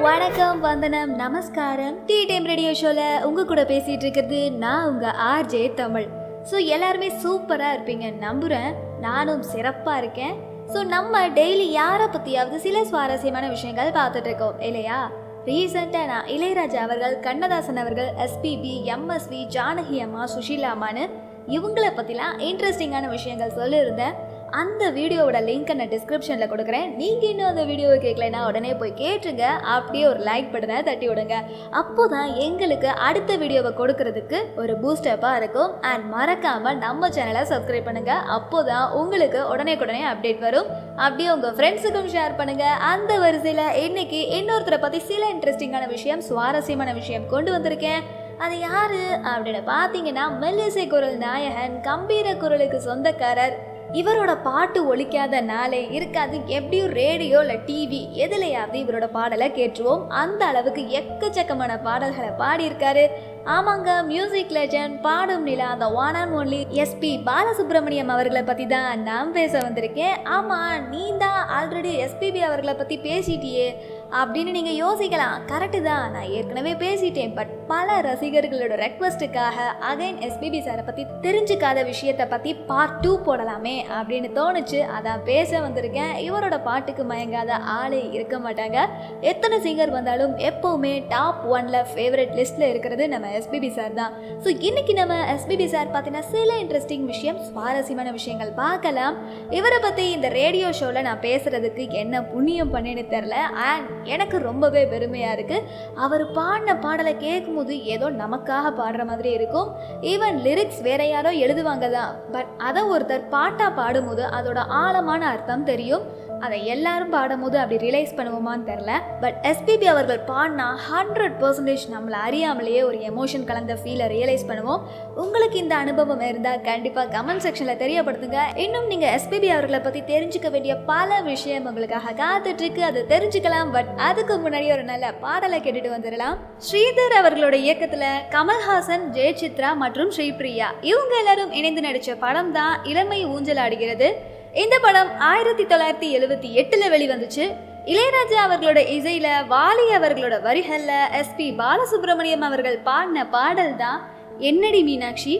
வணக்கம், வந்தனம், நமஸ்காரம். டீ டைம் ரேடியோ ஷோல உங்க கூட பேசிட்டு இருக்கிறது நான் உங்க ஆர்ஜே தமிழ். ஸோ எல்லாருமே சூப்பராக இருப்பீங்க நம்புகிறேன். நானும் சிறப்பாக இருக்கேன். ஸோ நம்ம டெய்லி யாரை பற்றியாவது சில சுவாரஸ்யமான விஷயங்கள் பார்த்துட்டு இருக்கோம் இல்லையா? ரீசெண்டாக நான் இளையராஜா அவர்கள், கண்ணதாசன் அவர்கள், எஸ்பிபி, எம்எஸ்வி, ஜானகி அம்மா, சுஷீலா அம்மான்னு இவங்களை பற்றிலாம் இன்ட்ரெஸ்டிங்கான விஷயங்கள் சொல்லியிருந்தேன். அந்த வீடியோவோட லிங்க்கை நான் டிஸ்கிரிப்ஷனில் கொடுக்குறேன். நீங்கள் இன்னும் அந்த வீடியோவை கேட்கலைன்னா உடனே போய் கேட்டுருங்க. அப்படியே ஒரு லைக் பட்டனை தட்டி விடுங்க. அப்போ தான் எங்களுக்கு அடுத்த வீடியோவை கொடுக்கறதுக்கு ஒரு பூஸ்டப்பாக இருக்கும். அண்ட் மறக்காமல் நம்ம சேனலை சப்ஸ்கிரைப் பண்ணுங்கள். அப்போ தான் உங்களுக்கு உடனே அப்டேட் வரும். அப்படியே உங்கள் ஃப்ரெண்ட்ஸுக்கும் ஷேர் பண்ணுங்கள். அந்த வரிசையில் இன்னைக்கு இன்னொருத்தரை பற்றி சில இன்ட்ரெஸ்டிங்கான விஷயம், சுவாரஸ்யமான விஷயம் கொண்டு வந்திருக்கேன். அது யார் அப்படின்னு பார்த்தீங்கன்னா, மெல்லிசை குரல் நாயகன், கம்பீர குரலுக்கு சொந்தக்காரர். இவரோட பாட்டு ஒலிக்காத நாளே இருக்காது. எப்படியும் ரேடியோ இல்லை டிவி எதுலையாவது இவரோட பாடலை கேட்டுருவோம். அந்த அளவுக்கு எக்கச்சக்கமான பாடல்களை பாடியிருக்காரு. ஆமாங்க, மியூசிக் லெஜண்ட், பாடும் நிலா, அந்த one and only SP Balasubrahmanyam அவர்களை பற்றி தான் நான் பேச வந்திருக்கேன். ஆமாம், நீ தான் ஆல்ரெடி எஸ்பிபி அவர்களை பற்றி பேசிட்டியே அப்படின்னு நீங்கள் யோசிக்கலாம். கரெக்டு தான், நான் ஏற்கனவே பேசிட்டேன். பட் பல ரசிகர்களோட ரெக்வஸ்ட்டுக்காக அகைன் எஸ்பிபி சாரை பற்றி தெரிஞ்சுக்காத விஷயத்தை பற்றி பார்ட் 2 போடலாமே அப்படின்னு தோணுச்சு. அதான் பேச வந்திருக்கேன். இவரோட பாட்டுக்கு மயங்காத ஆளே இருக்க மாட்டாங்க. எத்தனை சிங்கர் வந்தாலும் எப்போவுமே டாப் 1ல ஃபேவரட் லிஸ்ட்டில் இருக்கிறது நம்ம எஸ்பிபி சார் தான். ஸோ இன்னைக்கு நம்ம எஸ்பிபி சார் பார்த்தீங்கன்னா சில இன்ட்ரெஸ்டிங் விஷயம், சுவாரஸ்யமான விஷயங்கள் பார்க்கலாம். இவரை பற்றி இந்த ரேடியோ ஷோவில் நான் பேசுகிறதுக்கு என்ன புண்ணியம் பண்ணேன்னு தெரில. அண்ட் எனக்கு ரொம்பவே பெருமையாக இருக்குது. அவர் பாடின பாடலை கேட்கும்போது ஏதோ நமக்காக பாடுற மாதிரி இருக்கும். ஈவன் லிரிக்ஸ் வேற யாரோ எழுதுவாங்க தான், பட் அதை ஒருத்தர் பாட்டாக பாடும்போது அதோட ஆழமான அர்த்தம் தெரியும். அதை எல்லாரும் பாடும்போது அப்படி ரியலைஸ் பண்ணுவோமான்னு தெரில. பட் எஸ்பிபி அவர்கள் பாடினா 100% நம்மளை அறியாமலேயே ஒரு எமோஷன் கலந்த ஃபீலை ரியலைஸ் பண்ணுவோம். உங்களுக்கு இந்த அனுபவம் இருந்தால் கண்டிப்பாக கமெண்ட் செக்ஷனில் தெரியப்படுத்துங்க. இன்னும் நீங்கள் எஸ்பிபி அவர்களை பற்றி தெரிஞ்சுக்க வேண்டிய பல விஷயம் உங்களுக்காக காத்துட்ருக்கு, அதை தெரிஞ்சுக்கலாம். பட் அதுக்கு முன்னாடி ஒரு நல்ல பாடலை கேட்டுட்டு வந்துடலாம். ஸ்ரீதர் அவர்களோட இயக்கத்தில் கமல்ஹாசன், ஜெயசித்ரா மற்றும் ஸ்ரீபிரியா இவங்க எல்லாரும் இணைந்து நடித்த படம் தான் இளமை ஊஞ்சல் ஆடுகிறது. இந்த படம் 1978 வெளிவந்துச்சு. இளையராஜா அவர்களோட இசையில, வாலி அவர்களோட வரிகள்ல எஸ்பி பாலசுப்ரமணியம் அவர்கள் பாடின பாடல் தான் என்னடி மீனாட்சி.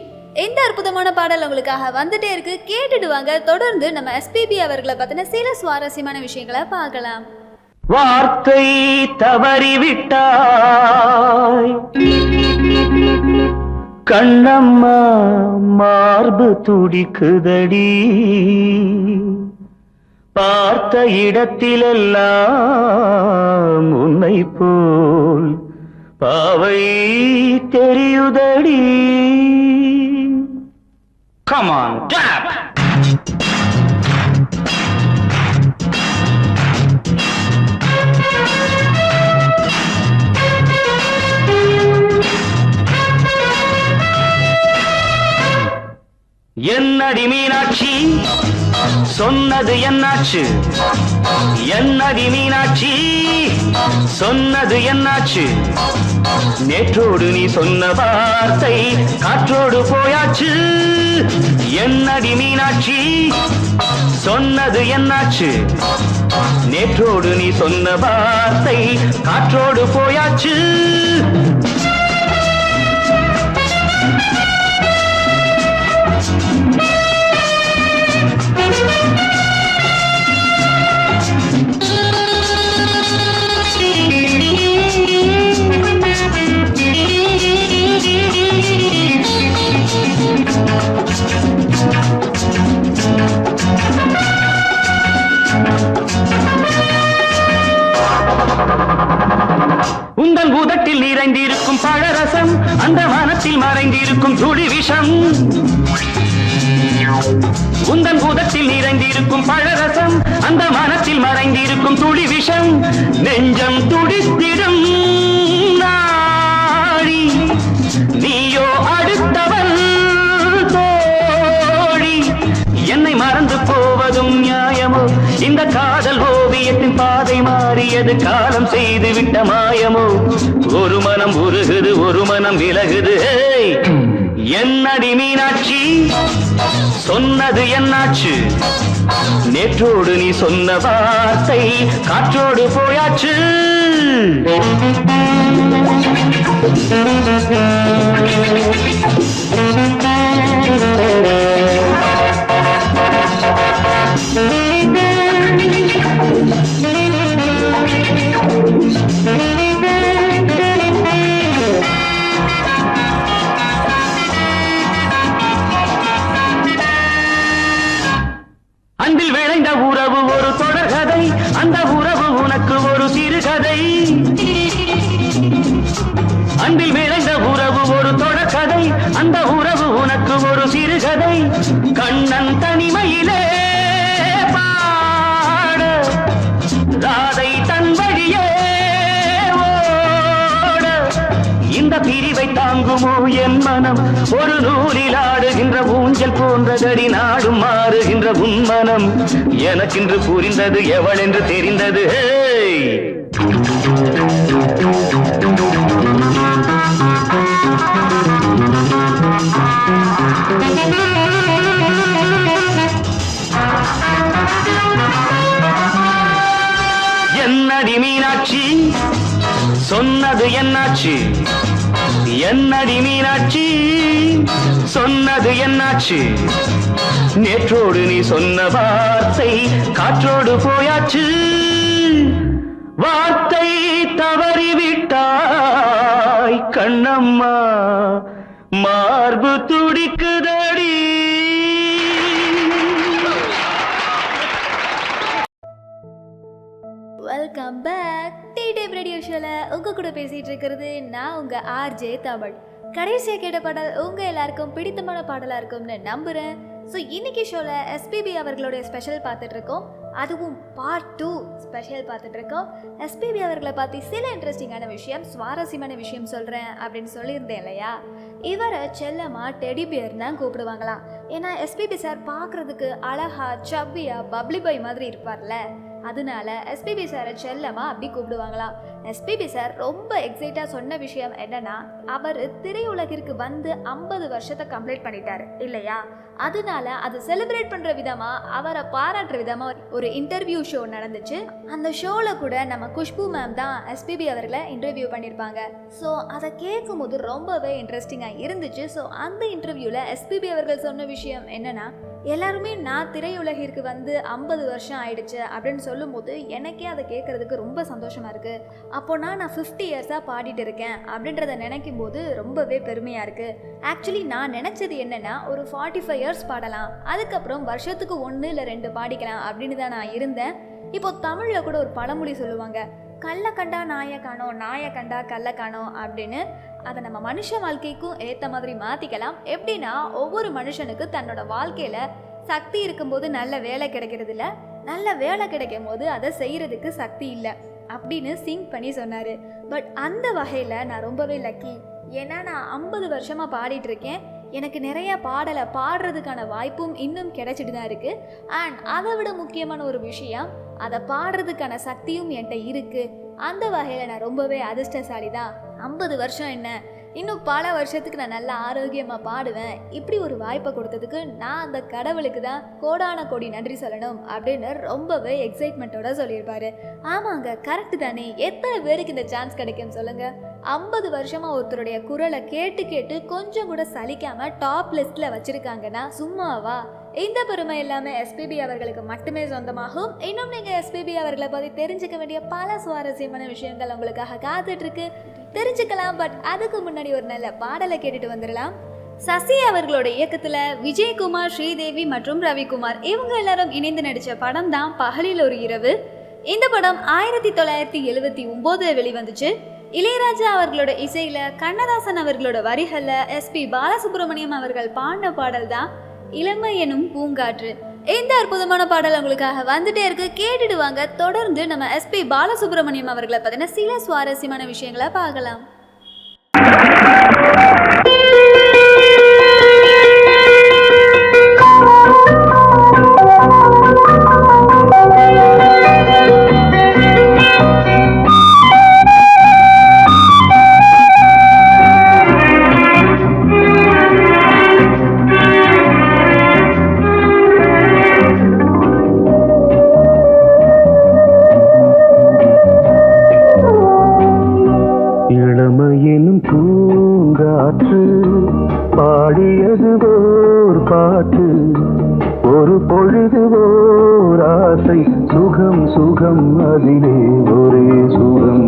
எந்த அற்புதமான பாடல் உங்களுக்காக வந்துட்டே இருக்கு, கேட்டுடுவாங்க. தொடர்ந்து நம்ம எஸ்பிபி அவர்களை பத்தின சில சுவாரஸ்யமான விஷயங்களை பார்க்கலாம். வார்த்தை தவறிவிட்டாய் கண்ணம்மா, மார்பு துடிக்குதடி, பார்த்த இடத்திலெல்லாம் உன்னை போல் பாவை தெரியுதடி. Come on, tap! என்னடி மீனாட்சி, சொன்னது என்னாச்சு? என்னடி மீனாட்சி, சொன்னது என்னாச்சு? நேற்றோடு நீ சொன்ன வார்த்தை காற்றோடு போயாச்சு. என்னடி மீனாட்சி, சொன்னது என்னாச்சு? நேற்றோடு நீ சொன்ன வார்த்தை காற்றோடு போயாச்சு. உந்தன் உதட்டில் நிறைந்திருக்கும் பழரசம், அந்த மனத்தில் மறைந்திருக்கும் துளி விஷம். உந்தன் உதட்டில் நிறைந்திருக்கும் பழரசம், அந்த மனத்தில் மறைந்திருக்கும் துளி விஷம். நெஞ்சம் துடித்திடும் நாடி, நீயோ அடுத்தவன் தோழி. என்னை மறந்து போவதும் நியாயமோ? இந்த காதல் ஓவியத்தின் பாதை மாறியது, காலம் செய்து விட்ட மாயமோ? ஒரு மனம் உருகுது, ஒரு மனம் விலகுது. என்னடி மீனாட்சி, சொன்னது என்னாச்சு? நேற்றோடு நீ சொன்ன வார்த்தை காற்றோடு போயாச்சு. அன்பில் விளைந்த உறவு ஒரு தொடர்கதை, அந்த உறவு உனக்கு ஒரு சிறுகதை. அன்பில் விளைந்த உறவு ஒரு தொடர்கதை, அந்த உறவு உனக்கு ஒரு சிறுகதை. கண்ணன் தனிமையிலே பாட, ராதை தன் வழியே ஓட. இந்த பிரிவை தாங்குமோ என் மனம், ஒரு நூலில் ஆடுகின்ற ஊஞ்சல் போன்றதடி. நாடும் மாறுகின்ற உன்மனம் எனக்கென்று புரிந்தது, எவள் என்று தெரிந்தது. என்னடி மீனாட்சி சொன்னது என்னாச்சு, என்னடி மீனாட்சி சொன்னது என்னாச்சு. நேற்றோடு நீ சொன்ன வார்த்தை காற்றோடு போயாச்சு. வார்த்தை தவறிவிட்டாய் கண்ணம்மா, மார்பு துடிக்குதடி. Welcome back. Tea time radio ஷோல உங்க கூட பேசிட்டு இருக்கிறது நான் உங்க ஆர்ஜே தமிழ். கடைசியா கேட்ட பாடல் உங்க எல்லாருக்கும் பிடித்தமான பாடலா இருக்கும்னு நம்புறேன். ஸோ இன்னைக்கு ஷோல எஸ்பிபி அவர்களுடைய ஸ்பெஷல் பார்த்துட்டு இருக்கோம், அதுவும் பார்ட் 2 ஸ்பெஷல் பார்த்துட்டு இருக்கோம். எஸ்பிபி அவர்களை பற்றி சில இன்ட்ரெஸ்டிங்கான விஷயம், சுவாரஸ்யமான விஷயம் சொல்கிறேன் அப்படின்னு சொல்லியிருந்தேன் இல்லையா. இவரை செல்லமா டெடி பியர் தான் கூப்பிடுவாங்களாம். ஏன்னா எஸ்பிபி சார் பார்க்குறதுக்கு அழகா சவ்வியா பப்ளி பாய் மாதிரி இருப்பார்ல, அதனால எஸ்பிபி சாரை செல்லமா அப்படி கூப்பிடுவாங்களாம். எஸ்பிபி சார் ரொம்ப எக்ஸைட்டாக சொன்ன விஷயம் என்னன்னா, அவர் திரையுலகிற்கு வந்து 50 வருஷத்தை கம்ப்ளீட் பண்ணிட்டாரு இல்லையா. அதனால அது செலிப்ரேட் பண்ணுற விதமாக, அவரை பாராட்டுற விதமாக ஒரு இன்டர்வியூ ஷோ நடந்துச்சு. அந்த ஷோவில் கூட நம்ம குஷ்பு மேம் தான் எஸ்பிபி அவர்களை இன்டர்வியூ பண்ணியிருப்பாங்க. ஸோ அதை கேட்கும் போது ரொம்பவே இன்ட்ரெஸ்டிங்காக இருந்துச்சு. ஸோ அந்த இன்டர்வியூவில் எஸ்பிபி அவர்கள் சொன்ன விஷயம் என்னன்னா, எல்லாருமே நான் திரையுலகிற்கு வந்து 50 வருஷம் ஆயிடுச்சு அப்படின்னு சொல்லும்போது எனக்கே அதை கேட்குறதுக்கு ரொம்ப சந்தோஷமாக இருக்குது. அப்போனா நான் 50 இயர்ஸாக பாடிட்டு இருக்கேன் அப்படின்றத நினைக்கும் போது ரொம்பவே பெருமையாக இருக்குது. ஆக்சுவலி நான் நினச்சது என்னென்னா, ஒரு 45 இயர்ஸ் பாடலாம், அதுக்கப்புறம் வருஷத்துக்கு 1 இல்லை 2 பாடிக்கலாம் அப்படின்னு தான் நான் இருந்தேன். இப்போ தமிழில் கூட ஒரு பழமொழி சொல்லுவாங்க, கல்ல கண்டா நாயை காணோம், நாயை கண்டா கல்ல காணோம் அப்படின்னு. அதை நம்ம மனுஷ வாழ்க்கைக்கும் ஏற்ற மாதிரி மாற்றிக்கலாம். எப்படின்னா, ஒவ்வொரு மனுஷனுக்கு தன்னோட வாழ்க்கையில் சக்தி இருக்கும்போது நல்ல வேலை கிடைக்கிறது இல்லை, நல்ல வேலை கிடைக்கும் போது அதை செய்கிறதுக்கு சக்தி இல்லை அப்படின்னு சிங்க் பண்ணி சொன்னார். பட் அந்த வகையில் நான் ரொம்பவே லக்கி. ஏன்னா நான் 50 வருஷமாக பாடிட்டு இருக்கேன். எனக்கு நிறைய பாடலை பாடுறதுக்கான வாய்ப்பும் இன்னும் கிடைச்சிட்டு தான் இருக்குது. அண்ட் அதை விட முக்கியமான ஒரு விஷயம், அதை பாடுறதுக்கான சக்தியும் என்கிட்ட இருக்குது. அந்த வகையில் நான் ரொம்பவே அதிர்ஷ்டசாலி தான். 50 வருஷம் என்ன, இன்னும் பல வருஷத்துக்கு நான் நல்லா ஆரோக்கியமாக பாடுவேன். இப்படி ஒரு வாய்ப்பை கொடுத்ததுக்கு நான் அந்த கடவுளுக்கு தான் கோடான கோடி நன்றி சொல்லணும் அப்படின்னு ரொம்பவே எக்ஸைட்மெண்ட்டோட சொல்லியிருப்பாரு. ஆமாங்க, கரெக்டு தானே. எத்தனை பேருக்கு இந்த சான்ஸ் கிடைக்கும் சொல்லுங்கள். 50 வருஷமாக ஒருத்தருடைய குரலை கேட்டு கேட்டு கொஞ்சம் கூட சலிக்காமல் டாப் லிஸ்ட்டில் வச்சுருக்காங்கன்னா சும்மாவா? இந்த பெருமை எல்லாமே எஸ்பிபி அவர்களுக்கு மட்டுமே சொந்தமாகும். இன்னும் நீங்கள் எஸ்பிபி அவர்களை பற்றி தெரிஞ்சுக்க வேண்டிய பல சுவாரஸ்யமான விஷயங்கள் உங்களுக்காக காத்துட்ருக்கு, தெரிஞ்சுக்கலாம். பட் அதுக்கு முன்னாடி ஒரு நல்ல பாடலை கேட்டுட்டு வந்துடலாம். சசி அவர்களோட இயக்கத்தில் விஜயகுமார், ஸ்ரீதேவி மற்றும் ரவிக்குமார் இவங்க எல்லாரும் இணைந்து நடித்த படம் தான் பகலில் ஒரு இரவு. இந்த படம் 1979 வெளிவந்துச்சு. இளையராஜா அவர்களோட இசையில் கண்ணதாசன் அவர்களோட வரிகளில் எஸ்பி பாலசுப்ரமணியம் அவர்கள் பாடின பாடல் தான் இளமை எனும் பூங்காற்று. இந்த அற்புதமான பாடல் உங்களுக்காக வந்துட்டே இருக்கு, கேட்டுட்டு வாங்க. தொடர்ந்து நம்ம எஸ்பி பாலசுப்ரமணியம் அவர்களை பற்றின சில சுவாரஸ்யமான விஷயங்களை பார்க்கலாம். ஆசை சுகம் சுகம் அதிலே ஒரே சுகம்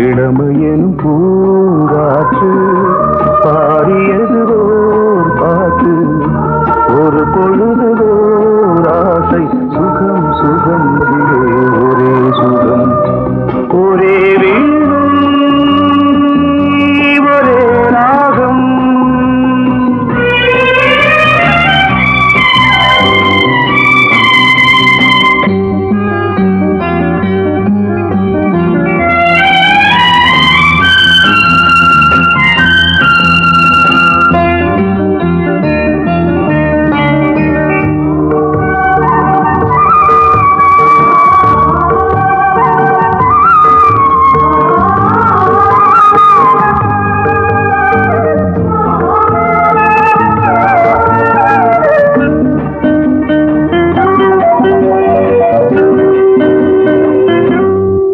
இளமையெனும் பூங்காற்று பாடியது ஓர் பாட்டு ஒரு பொழுதுதோர் ஆசை சுகம் சுகம் அதிலே ஒரே சுகம் ஒரே வீணை ஒரே ராகம்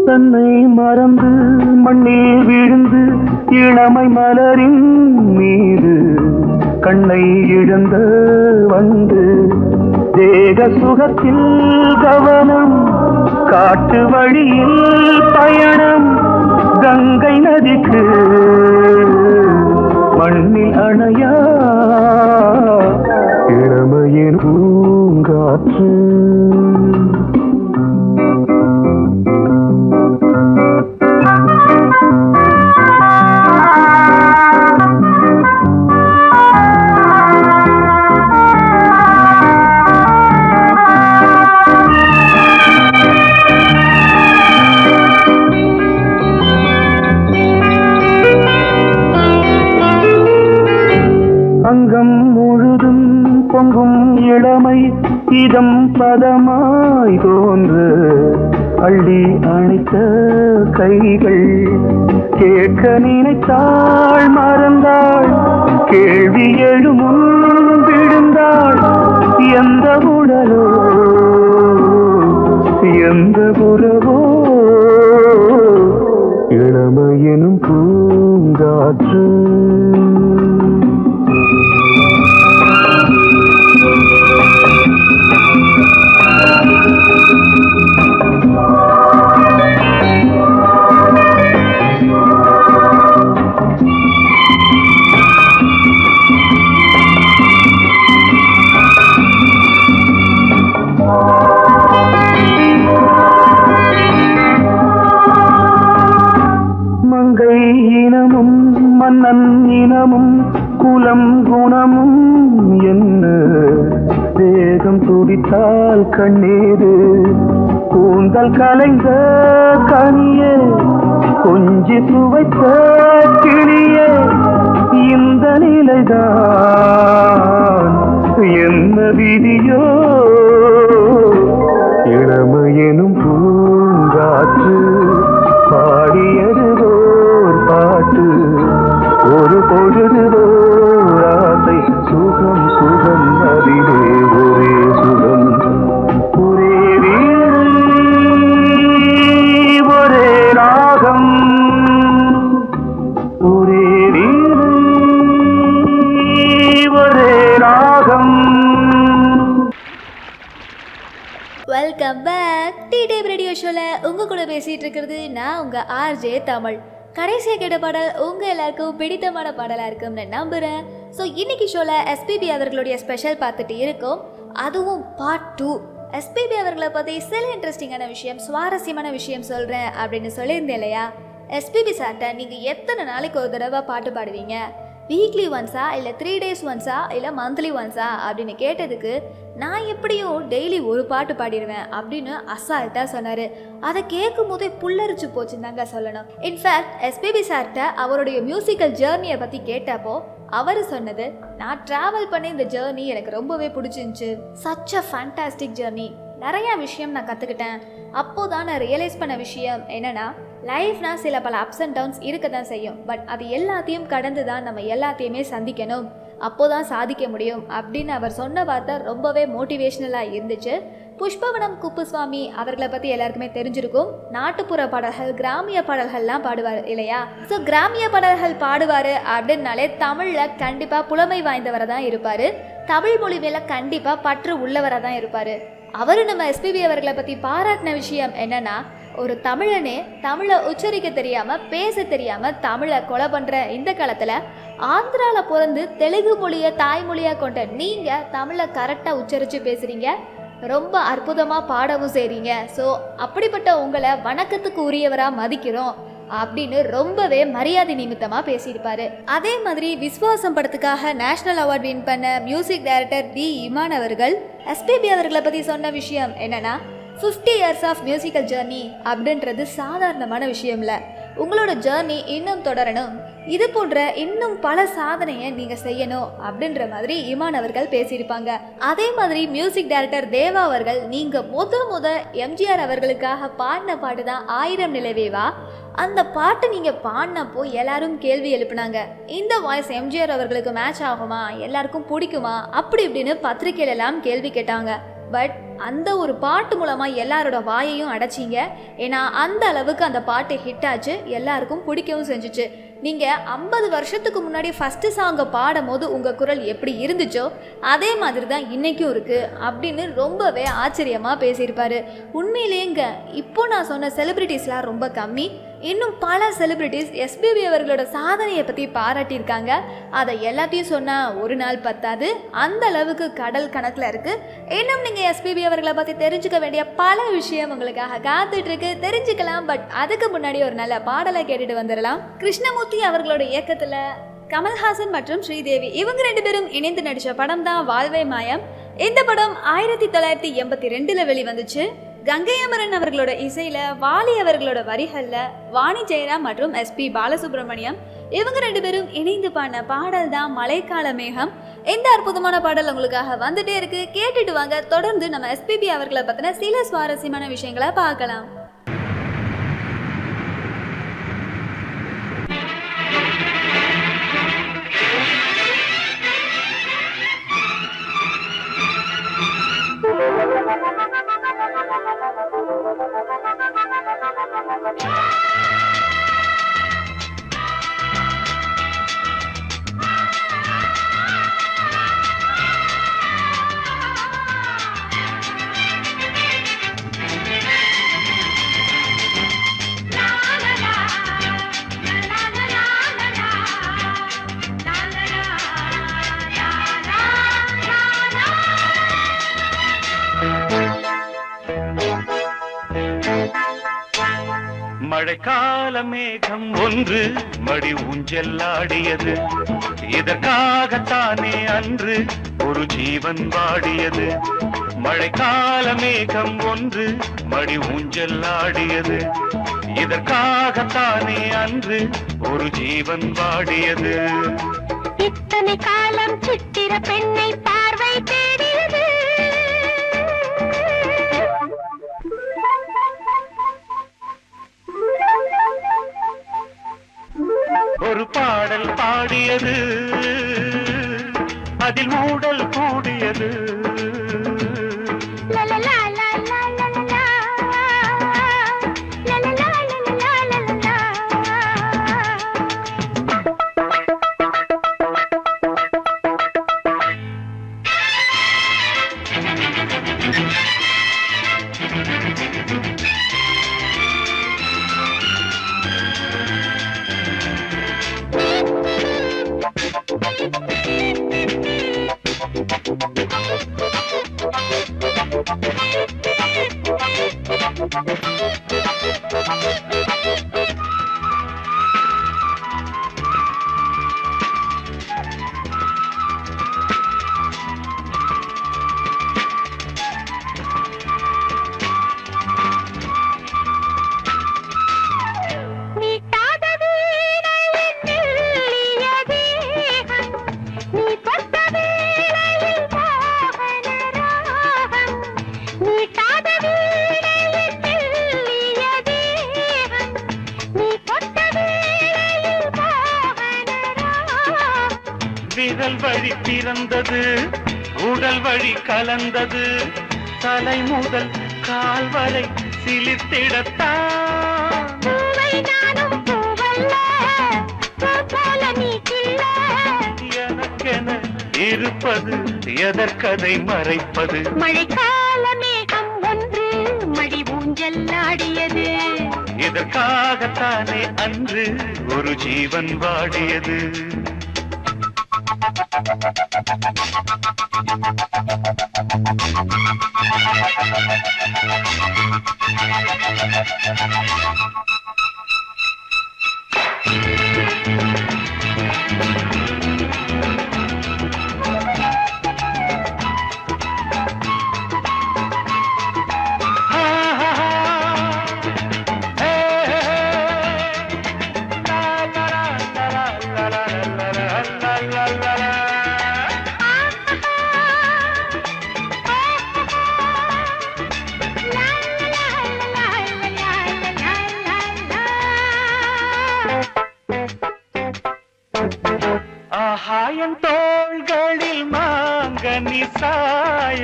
தன்னை மறந்து மண்ணில் விழுந்து இளமை மலரின் மீது கண்ணை இழந்த வந்து தேக சுகத்தில் கவனம் காட்டு வழியில் பயணம் கங்கை நதிக்கு மண்ணில் அணையா இளமையின் பூங்காற்று அங்கம் முழுதும் பொங்கும் இளமை இதம் பதமாய் தோன்று அள்ளி அணைத்த கைகள் கேட்க நினைத்தாள் மறந்தாள் கேள்வி எழுமுன் விழுந்தாள் எந்த உடலோ எந்த புறவோ இளமையெனும் பூங்காற்று மங்கை இனமும் மன்னன் இனமும் குலம் குணமும் என்ன தேகம் துடித்தால் கண்ணீரு கூந்தல் கலைந்த கனியே கொஞ்சி சுவைத்த கிளியே இந்த நிலைதான் என்ன விதியோ இளமையெனும் பூங்காற்று பாடியது ஓர் பாட்டு ஒரு பொழுதுதோர் ஆசை சுகம் சுகம் அதிலே ஒரே சுகம் ஒரே வீணை ஒரே ராகம் ஒரே வீணை ஒரே ராகம். Welcome back tea time radio ஷோல உங்க கூட பேசிட்டு இருக்கிறது நான் உங்க ஆர்ஜே தமிழ். கடைசியாக கேட்ட பாடல் உங்க எல்லாருக்கும் பிடித்தமான பாடலா இருக்கும்னு நம்புறேன். ஸோ இன்னைக்கு ஷோல எஸ்பிபி அவர்களுடைய ஸ்பெஷல் பார்த்துட்டு இருக்கோம், அதுவும் பார்ட் 2. எஸ்பிபி அவர்களை பற்றி சில இன்ட்ரெஸ்டிங்கான விஷயம், சுவாரஸ்யமான விஷயம் சொல்கிறேன் அப்படின்னு சொல்லியிருந்தேன் இல்லையா. எஸ்பிபி சார்ட்ட நீங்கள் எத்தனை நாளைக்கு ஒரு தடவை பாட்டு பாடுவீங்க, வீக்லி ஒன்ஸா இல்லை 3 days ஒன்ஸா இல்லை மந்த்லி ஒன்ஸா அப்படின்னு கேட்டதுக்கு நான் எப்படியும் டெய்லி ஒரு பாட்டு பாடிடுவேன் அப்படின்னு அசால்ட்டாக சொன்னார். அதை கேட்கும் போதே புல்லரிச்சு போச்சுன்னு தாங்க சொல்லணும். இன்ஃபேக்ட் எஸ்பிபி சார்ட்ட அவருடைய மியூசிக்கல் ஜேர்னியை பற்றி கேட்டப்போ அவர் சொன்னது, நான் ட்ராவல் பண்ணி இந்த ஜேர்னி எனக்கு ரொம்பவே பிடிச்சிருந்துச்சு, சச் அ ஃபேண்டாஸ்டிக் ஜேர்னி, நிறையா விஷயம் நான் கற்றுக்கிட்டேன். அப்போதான் நான் ரியலைஸ் பண்ண விஷயம் என்னென்னா, லைஃப்னா சில பல அப்ஸ் அண்ட் டவுன்ஸ் இருக்க தான் செய்யும், பட் அது எல்லாத்தையும் கடந்து தான் நம்ம எல்லாத்தையுமே சந்திக்கணும், அப்போதான் சாதிக்க முடியும் அப்படின்னு அவர் சொன்ன வார்த்தை ரொம்பவே மோட்டிவேஷ்னலாக இருந்துச்சு. புஷ்பவனம் குப்புசுவாமி அவர்களை பற்றி எல்லாருக்குமே தெரிஞ்சிருக்கும். நாட்டுப்புற பாடல்கள், கிராமிய பாடல்கள்லாம் பாடுவார் இல்லையா. ஸோ கிராமிய பாடல்கள் பாடுவார் அப்படின்னாலே தமிழில் கண்டிப்பாக புலமை வாய்ந்தவராக தான் இருப்பார், தமிழ் மொழி மேலே கண்டிப்பாக பற்று உள்ளவராக தான் இருப்பார். அவரு நம்ம எஸ்பிபி அவர்களை பற்றி பாராட்டின விஷயம் என்னன்னா, ஒரு தமிழனே தமிழை உச்சரிக்க தெரியாமல் பேச தெரியாமல் தமிழை கொலை பண்ணுற இந்த காலத்தில் ஆந்திராவில் பிறந்து தெலுங்கு மொழியை தாய்மொழியாக கொண்ட நீங்கள் தமிழை கரெக்டாக உச்சரித்து பேசுகிறீங்க, ரொம்ப அற்புதமாக பாடவும் செய்கிறீங்க. ஸோ அப்படிப்பட்ட உங்களை வணக்கத்துக்கு உரியவராக மதிக்கிறோம் அப்படின்னு ரொம்பவே மரியாதை நிமித்தமாக பேசியிருப்பாரு. அதே மாதிரி விஸ்வாசம் படத்துக்காக நேஷனல் அவார்ட் வின் பண்ண மியூசிக் டைரக்டர் டி இமான் அவர்கள் எஸ்பிபி அவர்களை பற்றி சொன்ன விஷயம் என்னன்னா, 50 years ஆஃப் மியூசிக்கல் ஜேர்னி அப்படின்றது சாதாரணமான விஷயம் இல்லை. உங்களோட ஜேர்னி இன்னும் தொடரணும், இது போன்ற இன்னும் பல சாதனையை நீங்கள் செய்யணும் அப்படின்ற மாதிரி இமான் அவர்கள் பேசியிருப்பாங்க. அதே மாதிரி மியூசிக் டைரக்டர் தேவா அவர்கள் நீங்கள் முத எம்ஜிஆர் அவர்களுக்காக பாடின பாட்டு தான் 1000 நிலவேவா. அந்த பாட்டு நீங்கள் பாடினப்போ எல்லாரும் கேள்வி எழுப்பினாங்க, இந்த வாய்ஸ் எம்ஜிஆர் அவர்களுக்கு மேட்ச் ஆகுமா, எல்லாருக்கும் பிடிக்குமா, அப்படி இப்படின்னு பத்திரிகையிலெல்லாம் கேள்வி கேட்டாங்க. பட் அந்த ஒரு பாட்டு மூலமாக எல்லாரோட வாயையும் அடைச்சிங்க. ஏன்னா அந்த அளவுக்கு அந்த பாட்டு ஹிட் ஆச்சு, எல்லாருக்கும் பிடிக்கவும் செஞ்சுச்சு. நீங்கள் 50 வருஷத்துக்கு முன்னாடி ஃபஸ்ட்டு சாங்கை பாடும் போது உங்கள் குரல் எப்படி இருந்துச்சோ அதே மாதிரி தான் இன்றைக்கும் இருக்குது அப்படின்னு ரொம்பவே ஆச்சரியமாக பேசியிருப்பார். உண்மையிலேங்க இப்போ நான் சொன்ன செலிப்ரிட்டிஸ்லாம் ரொம்ப கம்மி. இன்னும் பல செலிப்ரிட்டிஸ் எஸ்பிபி அவர்களோட சாதனையை பற்றி பாராட்டியிருக்காங்க. அதை எல்லாத்தையும் சொன்னால் ஒரு நாள் பத்தாது, அந்த அளவுக்கு கடல் கணக்கில் இருக்குது. இன்னும் நீங்கள் எஸ்பிபி அவர்களை பற்றி தெரிஞ்சுக்க வேண்டிய பல விஷயம் உங்களுக்காக காத்துட்ருக்கு, தெரிஞ்சுக்கலாம். பட் அதுக்கு முன்னாடி ஒரு நல்ல பாடலை கேட்டுட்டு வந்துடலாம். கிருஷ்ணமூர்த்தி அவர்களோட இயக்கத்தில் கமல்ஹாசன் மற்றும் ஸ்ரீதேவி இவங்க 2 பேரும் இணைந்து நடித்த படம் தான் வாழ்வே மாயம். இந்த படம் 1982 வெளிவந்துச்சு. கங்கை அமரன் அவர்களோட இசையில், வாலி அவர்களோட வரிகளில், வாணி ஜெயராம் மற்றும் எஸ்பி பாலசுப்ரமணியம் இவங்க 2 பேரும் இணைந்து பாடின பாடல் தான் மழைக்கால மேகம். இந்த அற்புதமான பாடல் உங்களுக்காக வந்துட்டே இருக்கு, கேட்டுட்டு வாங்க. தொடர்ந்து நம்ம எஸ்பிபி அவர்களை பற்றின சில சுவாரஸ்யமான விஷயங்களை பார்க்கலாம். மழைக்கால மேகம் ஒன்று மடி ஊஞ்செல்லாடியது, இதற்காகத்தானே அன்று ஒரு ஜீவன் வாடியது. மழைக்கால மேகம் ஒன்று மடி ஊஞ்செல்லாடியது, இதற்காகத்தானே அன்று ஒரு ஜீவன் வாடியது. இத்தனை காலம் சித்திர பெண்ணை பார்வை தேடியது, ஒரு பாடல் பாடியது, அதில் ஊடல் கூடியது. விரல் வழி பிறந்தது, உடல் வழி கலந்தது, தலை முதல் கால் வரை சிலிர்த்திடத்தான். எனக்கென இருப்பது எதற்கதை மறைப்பது. மழைக்காலமே இதற்காகத்தானே அன்று ஒரு ஜீவன் வாடியது. ஆகாயன் தோள்களில் மாங்கனி சாய,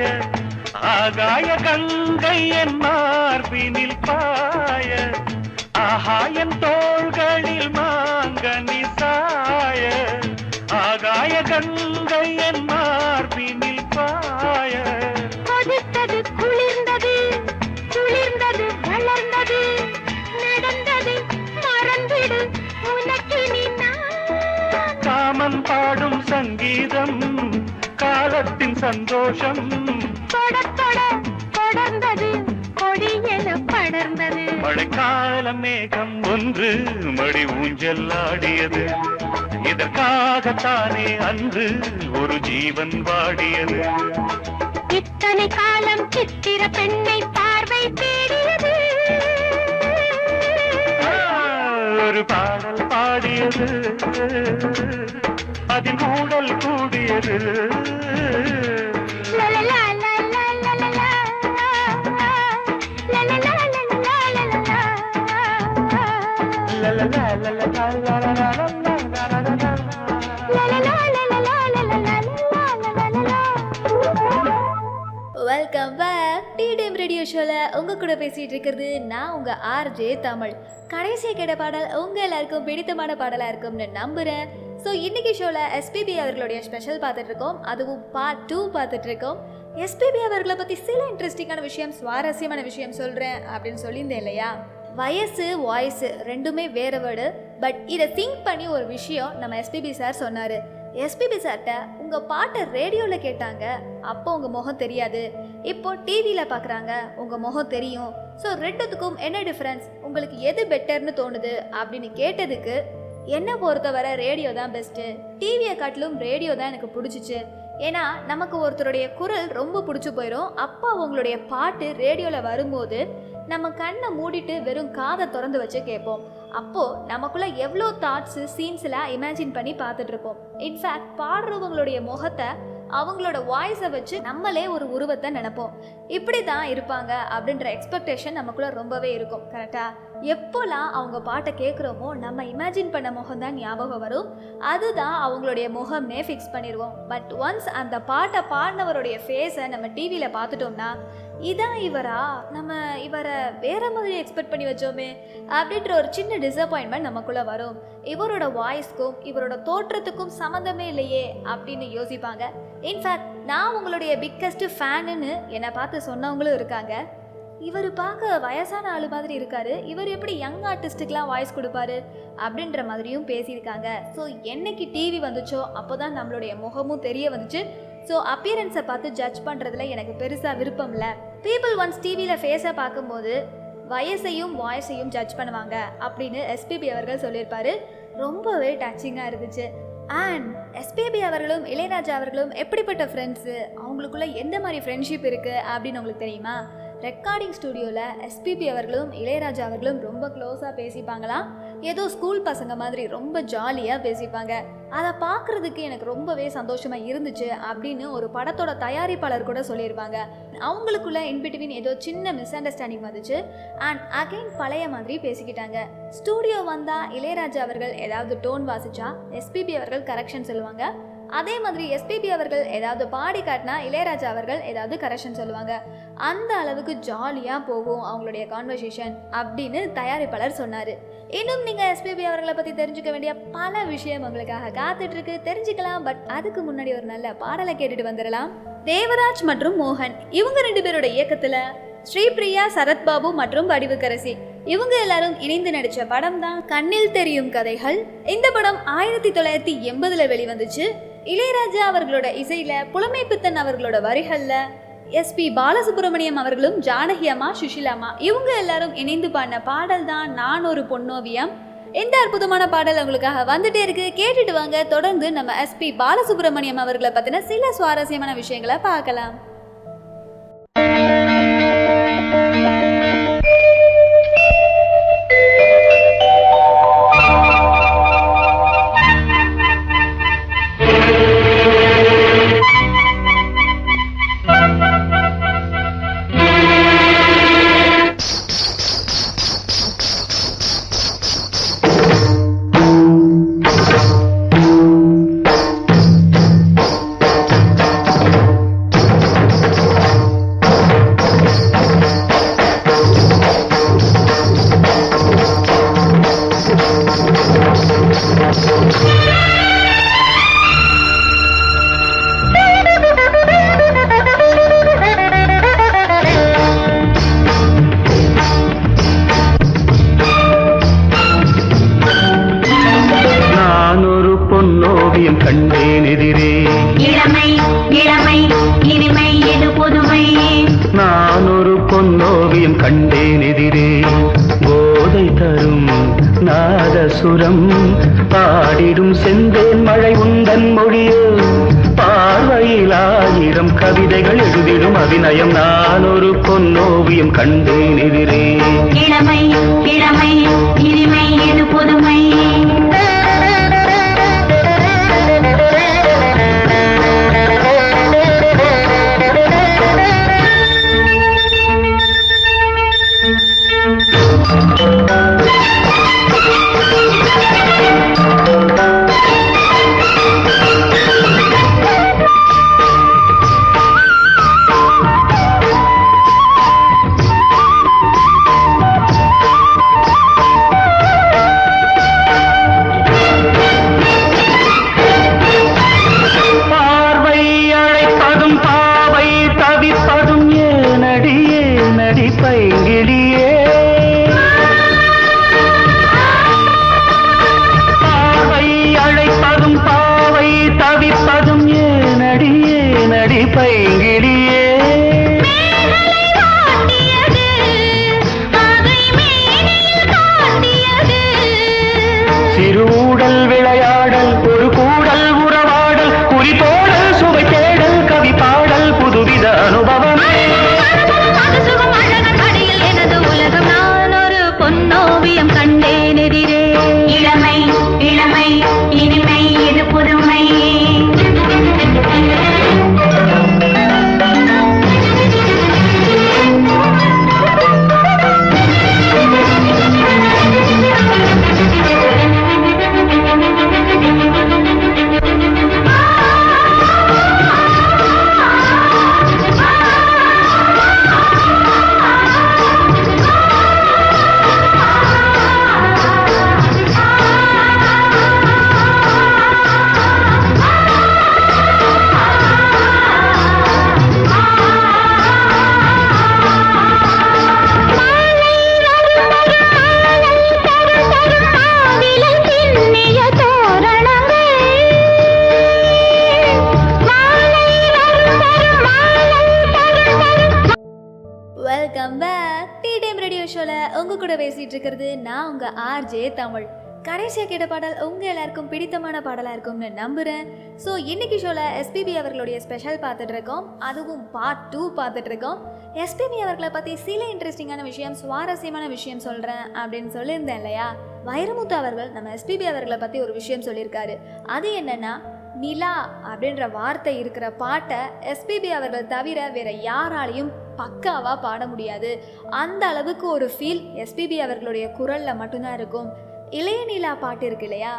ஆகாய கங்கை என் மார்பினில் பாய. ஆகாயன் தோள்களில் மாங்கனி சாய, ஆகாய கங்கை என் மார்பினில் பாய. கொதித்தது குளிர்ந்தது, குளிர்ந்தது வளர்ந்தது, நடந்தது மறந்திடு உனக்கு நீ காமன் பாடும் சங்கீதம், காலத்தின் சந்தோஷம். தொட தொட தொடர்ந்தது, கொடியென படர்ந்தது. மழைக்கால மேகம் ஒன்று மடி ஊஞ்சல் ஆடியது. இதற்காகத்தானே அன்று ஒரு ஜீவன் வாடியது. இத்தனை காலம் சித்திர பெண்ணை பார்வை தேடியது. ஒரு பாடல் பாடியது, அதில் ஊடல் கூடியது. லலலா லலலா லலலா, லலலா லலலா லலலா. Welcome back tea time radio ஷோவில் உங்கள் கூட பேசிகிட்டு இருக்கிறது நான் உங்கள் ஆர்ஜே தமிழ். கடைசி கேட்ட பாடல் உங்கள் எல்லாருக்கும் பிடித்தமான பாடலாக இருக்கும்னு நம்புகிறேன். ஸோ இன்றைக்கி ஷோவில் எஸ்பிபி அவர்களுடைய ஸ்பெஷல் பார்த்துட்ருக்கோம், அதுவும் பார்ட் 2 பார்த்துட்ருக்கோம். எஸ்பிபி அவர்களை பற்றி சில இன்ட்ரெஸ்டிங்கான விஷயம், சுவாரஸ்யமான விஷயம் சொல்கிறேன் அப்படின்னு சொல்லியிருந்தேன் இல்லையா. வயசு வாய்ஸு ரெண்டுமே வேறு வேர்டு, பட் இதை திங்க் பண்ணி ஒரு விஷயம் நம்ம எஸ்பிபி சார் சொன்னார். எஸ்பிபி சார்கிட்ட உங்கள் பாட்டை ரேடியோவில் கேட்டாங்க, அப்போ உங்கள் முகம் தெரியாது, இப்போ டிவியில் பார்க்குறாங்க உங்கள் முகம் தெரியும். ஸோ ரெண்டுத்துக்கும் என்ன டிஃப்ரென்ஸ், உங்களுக்கு எது பெட்டர்னு தோணுது அப்படின்னு கேட்டதுக்கு, என்னை பொறுத்தவரை ரேடியோ தான் பெஸ்ட்டு, டிவியை காட்டிலும் ரேடியோ தான் எனக்கு பிடிச்சிச்சு. ஏன்னா நமக்கு ஒருத்தருடைய குரல் ரொம்ப பிடிச்சி போயிடும். அப்போ அவங்களுடைய பாட்டு ரேடியோவில் வரும்போது நம்ம கண்ணை மூடிட்டு வெறும் காதை திறந்து வச்சு கேட்போம். அப்போது நமக்குள்ளே எவ்வளோ தாட்ஸு சீன்ஸ்லாம் இமேஜின் பண்ணி பார்த்துட்ருப்போம். இன்ஃபேக்ட் பாடுறவங்களுடைய முகத்தை, அவங்களோட வாய்ஸை வச்சு நம்மளே ஒரு உருவத்தை நினைப்போம். இப்படி தான் இருப்பாங்க அப்படின்ற எக்ஸ்பெக்டேஷன் நமக்குள்ளே ரொம்பவே இருக்கும். கரெக்டாக எப்போலாம் அவங்க பாட்டை கேட்குறோமோ நம்ம இமேஜின் பண்ண முகம் தான் ஞாபகம் வரும், அதுதான் அவங்களுடைய முகம்னே ஃபிக்ஸ் பண்ணிடுவோம். பட் ஒன்ஸ் அந்த பாட்டை பாடினவருடைய ஃபேஸை நம்ம டிவியில் பார்த்துட்டோம்னா, இதான் இவரா, நம்ம இவரை வேற மாதிரி எக்ஸ்பெக்ட் பண்ணி வச்சோமே அப்படின்ற ஒரு சின்ன டிசப்பாயின்மெண்ட் நமக்குள்ளே வரும். இவரோட வாய்ஸ்க்கும் இவரோட தோற்றத்துக்கும் சம்மந்தமே இல்லையே அப்படின்னு யோசிப்பாங்க. இன்ஃபேக்ட் நான் உங்களுடைய பிக்கஸ்ட் ஃபேனுன்னு என்னை பார்த்து சொன்னவங்களும் இருக்காங்க. இவர் பார்க்க வயசான ஆளு மாதிரி இருக்காரு, இவர் எப்படி யங் ஆர்டிஸ்ட்டுக்கெலாம் வாய்ஸ் கொடுப்பாரு அப்படின்ற மாதிரியும் பேசியிருக்காங்க. ஸோ என்னைக்கு டிவி வந்துச்சோ அப்போ தான் நம்மளுடைய முகமும் தெரிய வந்துச்சு. ஸோ அப்பியரன்ஸை பார்த்து ஜட்ஜ் பண்ணுறதுல எனக்கு பெருசாக விருப்பம் இல்லை. பீப்புள் ஒன்ஸ் டிவியில் ஃபேஸை பார்க்கும்போது வயசையும் வாய்ஸையும் ஜட்ஜ் பண்ணுவாங்க அப்படின்னு எஸ்பிபி அவர்கள் சொல்லியிருப்பாரு. ரொம்பவே டச்சிங்காக இருந்துச்சு. அண்ட் எஸ்பிபி அவர்களும் இளையராஜா அவர்களும் எப்படிப்பட்ட ஃப்ரெண்ட்ஸு, அவங்களுக்குள்ள எந்த மாதிரி ஃப்ரெண்ட்ஷிப் இருக்குது அப்படின்னு உங்களுக்கு தெரியுமா? ரெக்கார்டிங் ஸ்டுடியோவில் எஸ்பிபி அவர்களும் இளையராஜா அவர்களும் ரொம்ப க்ளோஸாக பேசிப்பாங்களாம். ஏதோ ஸ்கூல் பசங்க மாதிரி ரொம்ப ஜாலியாக பேசிப்பாங்க. அதை பார்க்குறதுக்கு எனக்கு ரொம்பவே சந்தோஷமாக இருந்துச்சு அப்படின்னு ஒரு படத்தோட தயாரிப்பாளர் கூட சொல்லியிருப்பாங்க. அவங்களுக்குள்ள இன்பிட்வீன் ஏதோ சின்ன மிஸ் அண்டர்ஸ்டாண்டிங் வந்துச்சு. அண்ட் அகைன் பழைய மாதிரி பேசிக்கிட்டாங்க. ஸ்டூடியோ வந்தால் இளையராஜா அவர்கள் ஏதாவது டோன் வாசிச்சா எஸ்பிபி அவர்கள் கரெக்ஷன் சொல்லுவாங்க. அதே மாதிரி எஸ்பிபி அவர்கள் ஏதாவது பாடி காட்டினா இளையராஜா அவர்கள் ஏதாவது கரெக்ஷன் சொல்லுவாங்க. அந்த அளவுக்கு ஜாலியாக போகும் அவங்களுடைய கான்வர்சேஷன் அப்படின்னு தயாரிப்பாளர் சொன்னார். இன்னும் நீங்கள் எஸ்பிபி அவர்களை பற்றி தெரிஞ்சுக்க வேண்டிய பல விஷயம் உங்களுக்காக காத்துட்ருக்கு, தெரிஞ்சுக்கலாம். பட் அதுக்கு முன்னாடி ஒரு நல்ல பாடலை கேட்டுட்டு வந்துடலாம். தேவராஜ் மற்றும் மோகன் இவங்க 2 பேரோட இயக்கத்தில் ஸ்ரீபிரியா, சரத்பாபு மற்றும் வடிவுக்கரசி இவங்க எல்லாரும் இணைந்து நடிச்ச படம் தான் கண்ணில் தெரியும் கதைகள். இந்த படம் 1980 வெளிவந்துச்சு. இளையராஜா அவர்களோட இசையில, புலமைப்பித்தன் அவர்களோட வரிகள்ல SP பாலசுப்ரமணியம் அவர்களும் ஜானகி அம்மா, சுஷிலாமா இவங்க எல்லாரும் இணைந்து பாடின பாடல் தான் நான் ஒரு பொன்னோவியம். இந்த அற்புதமான பாடல் உங்களுக்காக வந்துட்டே இருக்கு, கேட்டுட்டு வாங்க. தொடர்ந்து நம்ம SP பாலசுப்ரமணியம் அவர்களை பத்தின சில சுவாரஸ்யமான விஷயங்களை பார்க்கலாம். கண்டேன் எதிரே இளமை இளமை இனிமை எது புதுமை. நான் ஒரு பொன்னோவியம் கண்டேன் எதிரே, போதை தரும் நாதசுரம் பாடிடும் செந்தேன் மழை உந்தன் மொழியோ, பார்வையில் 1000 கவிதைகள் எழுதிடும் அபிநயம். நான் ஒரு பொன்னோவியம் கண்டேன் எதிரே. இளமை இளமை இனிமை எது புதுமை. சிறுடல் விளையாடல், ஒரு கூடல் உறவாடல், குறிப்போடல், சுவை தேடல், கவி பாடல், புதுவித அனுபவமே. எனது உலகம் நான் ஒரு பொன்னோவியம் கண்டேன் எதிரே. இளமை இளமை இனிமை எது புதுமை. Welcome back. Tea time radio ஷோல உங்க கூட பேசிட்டு இருக்கிறது நான் உங்க RJ தமிழ். கடைசியா கேட்ட பாடல் உங்க எல்லாருக்கும் பிடித்தமான பாடலா இருக்கும்னு நம்புறேன். ஸோ இன்னைக்கு ஷோல SPB அவர்களுடைய ஸ்பெஷல் பார்த்துட்டு இருக்கோம், அதுவும் பார்ட் 2 பார்த்துட்டு இருக்கோம். SPB அவர்களை பத்தி சில இன்ட்ரெஸ்டிங்கான விஷயம், சுவாரஸ்யமான விஷயம் சொல்றேன் அப்படின்னு சொல்லியிருந்தேன் இல்லையா. வைரமுத்து அவர்கள் நம்ம SPB அவர்களை பத்தி ஒரு விஷயம் சொல்லியிருக்காரு. அது என்னன்னா, நிலா அப்படின்ற வார்த்தை இருக்கிற பாட்டை SPB அவர்கள் தவிர வேற யாராலையும் பக்காவா பாட முடியாது. அந்த அளவுக்கு ஒரு ஃபீல் SPB அவர்களுடைய குரல்ல மட்டும்தான் இருக்கும். இளைய நிலா பாட்டு இருக்கு இல்லையா,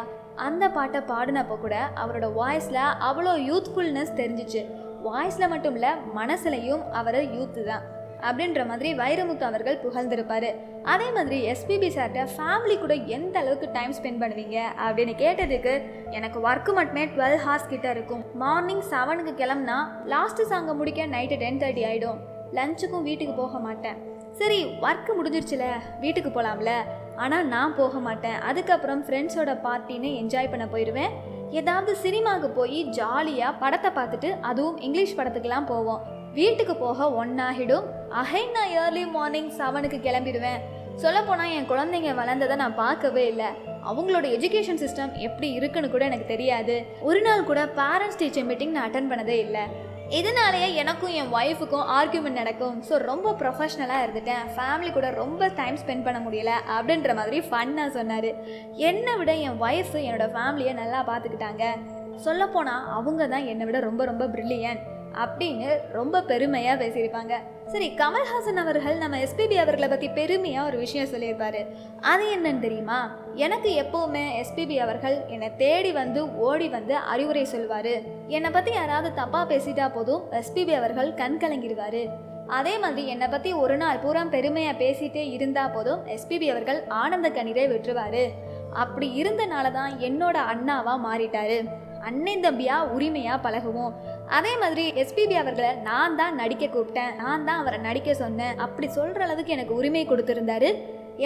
அந்த பாட்டை பாடினப்போ கூட அவரோட வாய்ஸில் அவ்வளோ யூத்ஃபுல்னஸ் தெரிஞ்சிச்சு. வாய்ஸில் மட்டும் இல்லை, மனசுலையும் அவர் யூத்து தான் அப்படின்ற மாதிரி வைரமுத்து அவர்கள் புகழ்ந்திருப்பார். அதே மாதிரி SPB சார்கிட்ட ஃபேமிலி கூட எந்த அளவுக்கு டைம் ஸ்பெண்ட் பண்ணுவீங்க அப்படின்னு கேட்டதுக்கு, எனக்கு ஒர்க்கு மட்டுமே 12 hours கிட்ட இருக்கும். மார்னிங் 7க்கு கிளம்புனா லாஸ்ட்டு சாங்கை முடிக்க நைட்டு 10:30 ஆகிடும். லஞ்சுக்கும் வீட்டுக்கு போக மாட்டேன். சரி ஒர்க்கு முடிஞ்சிருச்சுல, வீட்டுக்கு போகலாம்ல. ஆனால் நான் போக மாட்டேன். அதுக்கப்புறம் ஃப்ரெண்ட்ஸோட பார்ட்டின்னு என்ஜாய் பண்ண போயிடுவேன். ஏதாவது சினிமாவுக்கு போய் ஜாலியாக படத்தை பார்த்துட்டு, அதுவும் இங்கிலீஷ் படத்துக்கெல்லாம் போவோம். வீட்டுக்கு போக 1 ஆகிடும். அகைன் நான் ஏர்லி மார்னிங் 7க்கு கிளம்பிடுவேன். சொல்லப்போனால் என் குழந்தைங்க வளர்ந்ததை நான் பார்க்கவே இல்லை. அவங்களோட எஜுகேஷன் சிஸ்டம் எப்படி இருக்குன்னு கூட எனக்கு தெரியாது. ஒரு நாள் கூட பேரண்ட்ஸ் டீச்சர் மீட்டிங் நான் அட்டன் பண்ணதே இல்லை. இதனாலேயே எனக்கும் என் ஒய்ஃபுக்கும் ஆர்கியூமெண்ட் நடக்கும். ஸோ ரொம்ப ப்ரொஃபஷ்னலாக இருந்துட்டேன். ஃபேமிலி கூட ரொம்ப டைம் ஸ்பெண்ட் பண்ண முடியல அப்படின்ற மாதிரி ஃபன்னாக சொன்னார். என்னை விட என் ஒய்ஃபு என்னோடய ஃபேமிலியை நல்லா பார்த்துக்கிட்டாங்க. சொல்லப்போனால் அவங்க தான் என்னை விட ரொம்ப ரொம்ப பிரில்லியன்ட் அப்படின்னு ரொம்ப பெருமையாக பேசியிருப்பாங்க. சரி, கமல்ஹாசன் அவர்கள் நம்ம எஸ்பிபி அவர்களை பற்றி பெருமையாக ஒரு விஷயம் சொல்லியிருப்பாரு. அது என்னன்னு தெரியுமா? எனக்கு எப்போவுமே எஸ்பிபி அவர்கள் என்னை தேடி வந்து ஓடி வந்து அறிவுரை சொல்வார். என்னை பற்றி யாராவது தப்பாக பேசிட்டா போதும் எஸ்பிபி அவர்கள் கண் கலங்கிடுவார். அதே மாதிரி என்னை பற்றி ஒரு நாள் பூரா பெருமையாக பேசிகிட்டே இருந்தால் போதும் எஸ்பிபி அவர்கள் ஆனந்த கண்ணீரை விட்டுருவார். அப்படி இருந்தனால தான் என்னோட அண்ணாவாக மாறிட்டார். அண்ணன் தம்பியாக உரிமையாக பழகுவோம். அதே மாதிரி எஸ்பிபி அவர்களை நான் தான் நடிக்க கூப்பிட்டேன், நான் தான் அவரை நடிக்க சொன்னேன் அப்படி சொல்கிற அளவுக்கு எனக்கு உரிமை கொடுத்துருந்தாரு.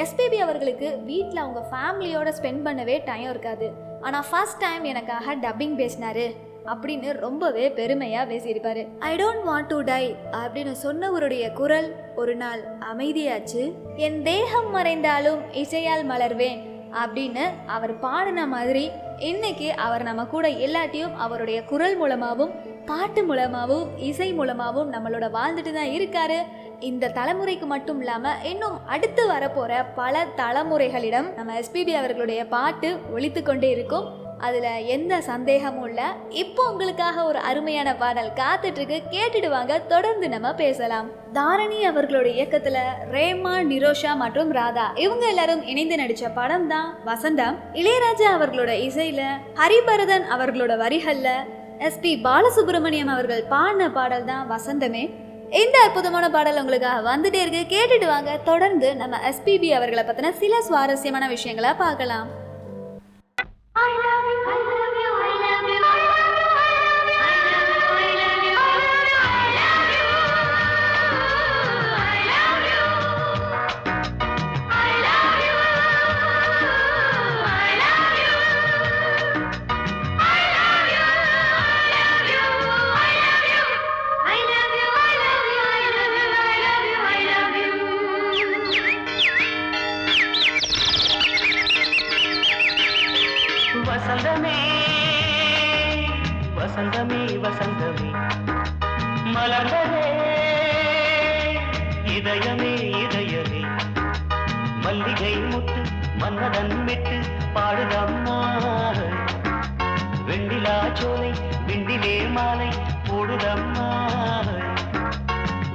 எஸ்பிபி அவர்களுக்கு வீட்டில் அவங்க ஃபேமிலியோட ஸ்பெண்ட் பண்ணவே டைம் இருக்காது. ஆனால் ஃபர்ஸ்ட் டைம் எனக்காக டப்பிங் பேசினாரு அப்படின்னு ரொம்பவே பெருமையாக பேசியிருப்பாரு. I don't want to die அப்படின்னு சொன்னவருடைய குரல் ஒரு நாள் அமைதியாச்சு. என் தேகம் மறைந்தாலும் இசையால் மலர்வேன் அப்படின்னு அவர் பாடின மாதிரி இன்னைக்கு அவர் நம்ம கூட எல்லாத்தையும் அவருடைய குரல் மூலமாகவும் பாட்டு மூலமாகவும் இசை மூலமாகவும் நம்மளோட வாழ்ந்துட்டு தான் இருக்காரு. இந்த தலைமுறைக்கு மட்டும் இல்லாமல் இன்னும் அடுத்து வரப்போகிற பல தலைமுறைகளிடம் நம்ம எஸ்பிபி அவர்களுடைய பாட்டு ஒலித்து கொண்டே இருக்கும். அதில் எந்த சந்தேகமும் இல்லை. இப்போ உங்களுக்காக ஒரு அருமையான பாடல் காத்துட்ருக்கு, கேட்டுடுவாங்க. தொடர்ந்து நம்ம பேசலாம். தாரணி அவர்களுடைய இயக்கத்தில் ரேமா, நிரோஷா மற்றும் ராதா இவங்க எல்லாரும் இணைந்து நடித்த படம் தான் வசந்தம். இளையராஜா அவர்களோட இசையில், ஹரிபரதன் அவர்களோட வரிகளில் எஸ்பி பாலசுப்ரமணியம் அவர்கள் பாடின பாடல் தான் வசந்தமே. இந்த அற்புதமான பாடல் உங்களுக்காக வந்துட்டே இருக்கு, கேட்டுட்டு வாங்க. தொடர்ந்து நம்ம எஸ்பிபி அவர்களை பற்றின சில சுவாரஸ்யமான விஷயங்களை பார்க்கலாம். வசந்தமே வசந்தமே வசந்தமே மலர்ந்ததே இதயமே இதயமே மல்லிகை முட்டு மன்னதன் விட்டு பாடுதம்மா வெண்ணிலா சோலை விண்டிலே மாலை போடுதம்மா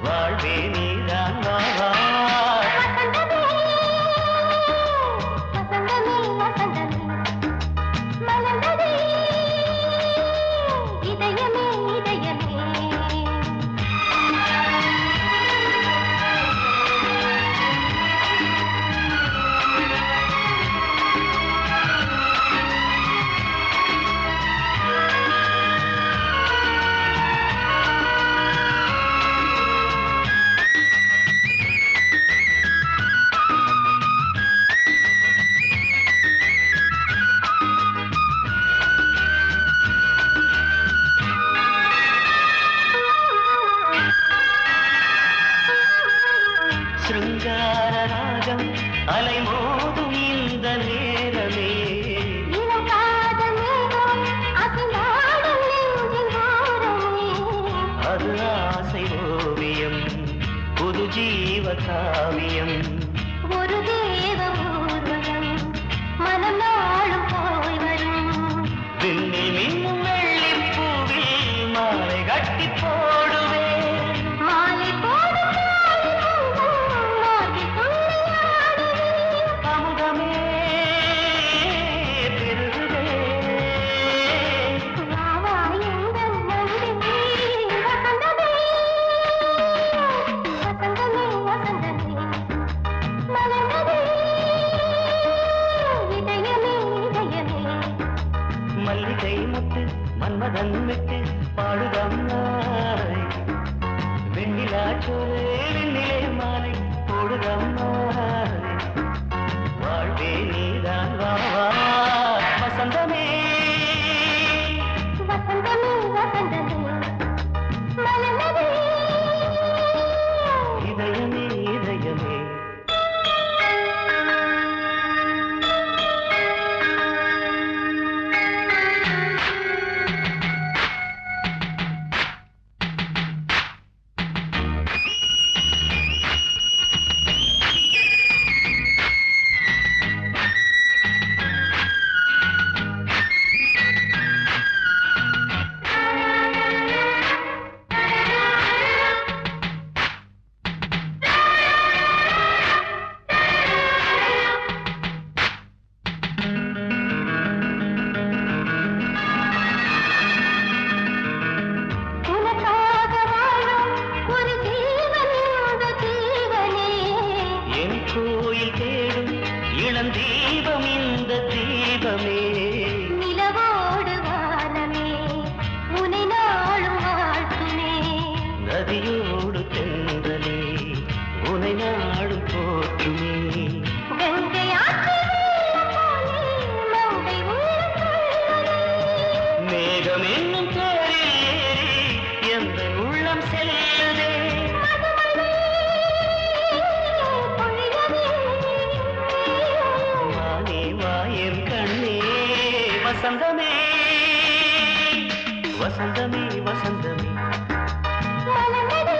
வாழ்வே நீதான் வா அலைமோதும் இந்த நேரமே அது ஆசை ஓவியம் புது ஜீவ காவியம் ஒரு தேவ ஊர்வலம் மனம் நாளும் போய் வரும் விண்ணில் மின்னும் வெள்ளி பூவில் மாலை கட்டி போடுவேன் மாலை மல்லிகை முட்டு மன்மதன் விட்டு பாடுதம் வெண்ணிலா சோலை வெண்ணிலே மாலை கோயில் தேடும் இளம் தீபம் இந்த தீபமே. நிலவோடு வானமே உனை நாளும் வாழ்த்துமே. நதியோடு தென்றலே உனை நாடும் போற்றுமே. கங்கை ஆற்றில் போலே மங்கை உள்ளம் கொள்ளுதே. மேகம் என்னும் தேரில் ஏறி எந்த உள்ளம் செல்லுதே. மதுமழை பொழியவே. வானே வாயன் கண்ணே வசந்தமே வசந்தமே வசந்தமே. மலர்ந்ததே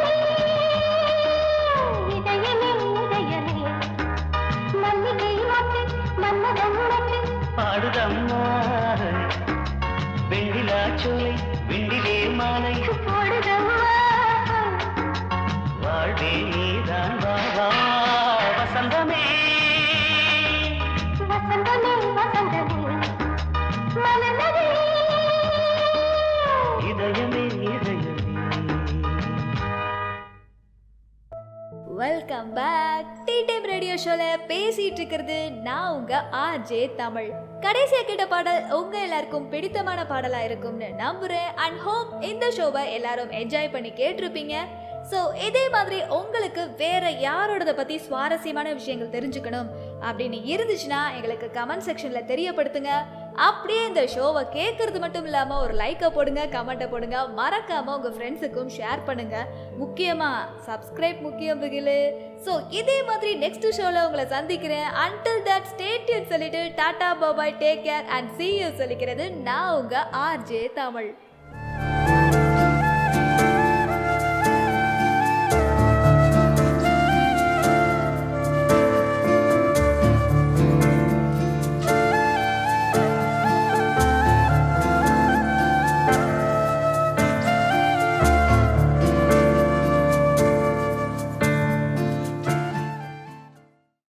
இதயமே இதயமே. மல்லிகை மொட்டு மன்மதன் மொட்டு. பாடுதம்மா வெண்ணிலா சோலை வெண்ணிலே மாலை. போடுதம்மா வாழ்வே நீதான் வா வா. வசந்தமே வசந்தமே வசந்தமே. மலர்ந்ததே இதயமே இதயமே. Welcome back. Tea time radio ஷோல பேசிட்டு இருக்கிறது நான் உங்க ஆர்ஜே தமிழ். கடைசியா கேட்ட பாடல் உங்க எல்லாருக்கும் பிடித்தமான பாடலா இருக்கும்னு நம்புறேன். அண்ட் ஹோப் இந்த ஷோவை எல்லாரும் என்ஜாய் பண்ணி கேட்டிருப்பீங்க. ஸோ இதே மாதிரி உங்களுக்கு வேற யாரோடத பத்தி சுவாரஸ்யமான விஷயங்கள் தெரிஞ்சுக்கணும் அப்படின்னு இருந்துச்சுன்னா எங்களுக்கு கமெண்ட் செக்ஷன்ல தெரியப்படுத்துங்க. அப்படியே இந்த ஷோவை கேட்கறது மட்டும் இல்லாமல் ஒரு லைக்கை போடுங்க, கமெண்ட்டை போடுங்க, மறக்காமல் உங்கள் ஃப்ரெண்ட்ஸுக்கும் ஷேர் பண்ணுங்கள். முக்கியமாக சப்ஸ்கிரைப் முக்கியம் பிகிலு. ஸோ இதே மாதிரி நெக்ஸ்ட் ஷோவில் உங்களை சந்திக்கிறேன். அன்டில் தட் ஸ்டே டியூன் சொல்லிட்டு tata bye bye, take care and see you சொல்லிக்கிறது நான் உங்கள் ஆர்ஜே தமிழ்.